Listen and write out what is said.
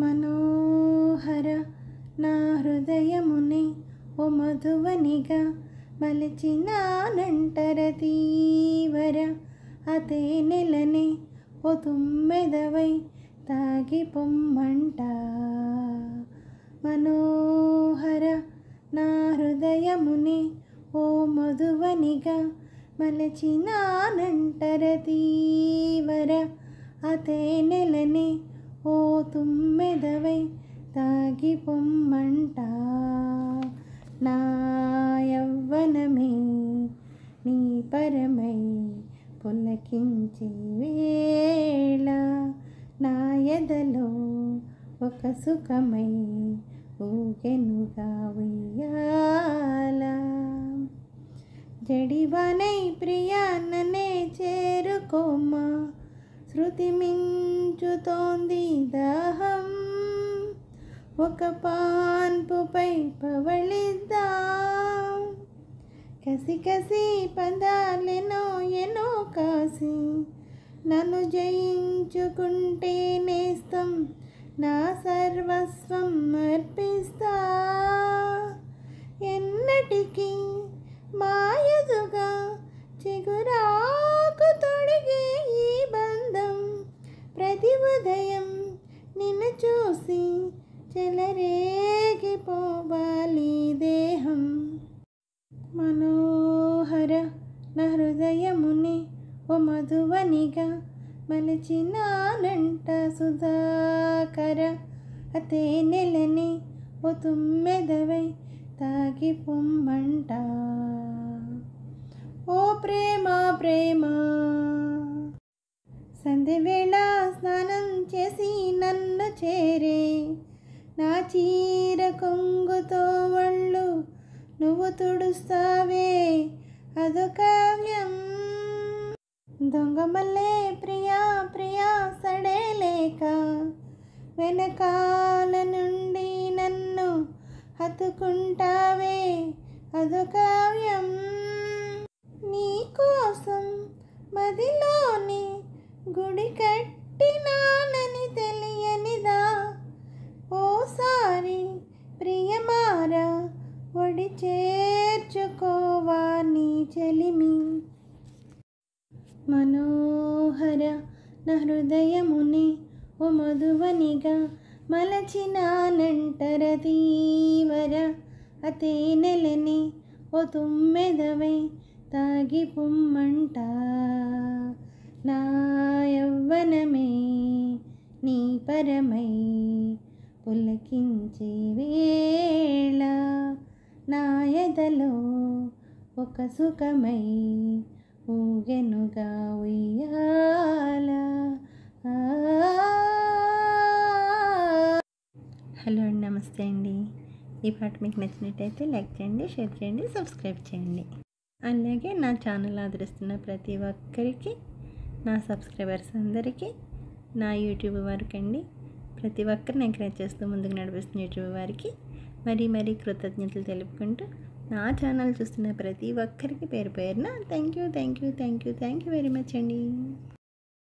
మనోహర నా హృదయముని ఓ మధువనిగా మలచినానంటర తీవర అతే నెలనే ఓ తుమ్మెదవై తాగి పొమ్మంట. మనోహర నా హృదయముని ఓ మధువనిగా మలచినానంటర తీవర అతే నెలనే ఓ తుమ్మెదవై తాగి పొమ్మంట. నా యవ్వనమే నీ పరమై పులకించే వేళ నా ఎదలో ఒక సుఖమై ఊగెనుగా ఉయ్యాల. జడివానై ప్రియా నన్నే చేరుకోమా, శృతి మించుతోంది దాహం, ఒక పాన్పుపై పవళిద్దాం. కసి కసి పదాలెనో ఎనో కాసి నన్ను జయించుకుంటే నేస్తం నా సర్వస్వం అర్పిస్తా. ఎన్నటికీ మాయదుగా చిగురాకు తొడిగే ఈ బంధం, ప్రతి ఉదయం నిన్ను చూసి చెలరేగిపోవాలి దేహం. మనోహర నా హృదయముని ఓ మధువనిగా మలచినానంట సుధాకర అతే నెలని ఓ తుమ్మెదవై తాగి పొమ్మంట. ఓ ప్రేమ ప్రేమ సంధ్యవేళ స్నానం చేసి నన్ను చేరే, నా చీర కొంగుతో ఒళ్ళు నువ్వు తుడుస్తావే అదో కావ్యం. దొంగమల్లే ప్రియా ప్రియా సడేలేక వెనకాల నుండి నన్ను హత్తుకుంటావే అదో కావ్యం. నీ కోసం మదిలోని గుడి కట్టినానని తెలియనిదా, ఓసారి ప్రియమారా ఒడి చేర్చుకోవా నీ చెలిమి. మనోహర నా హృదయముని ఓ మధువనిగా మలచినానంటర తీవర అతే నెలని ఓ తుమ్మెదవై తాగి పొమ్మంట. నా యవ్వనమే నీ పరమై పులకించే వేళ నా ఎదలో ఒక సుఖమై ఊగెనుగా ఉయ్యాల. హలో అండి, నమస్తే అండి. ఈ పాట మీకు నచ్చినట్టయితే లైక్ చేయండి, షేర్ చేయండి, సబ్స్క్రైబ్ చేయండి. అలాగే నా ఛానల్ ఆదరిస్తున్న ప్రతి ఒక్కరికి, నా సబ్స్క్రైబర్స్ అందరికీ, నా యూట్యూబ్ వారికి అండి, ప్రతి ఒక్కరిని ఎంకరేజ్ చేస్తూ ముందుకు నడిపిస్తున్న యూట్యూబ్ వారికి మరీ కృతజ్ఞతలు తెలుపుకుంటూ, నా ఛానల్ చూస్తున్న ప్రతి ఒక్కరికి పేరు పేరున థ్యాంక్ యూ వెరీ మచ్ అండి.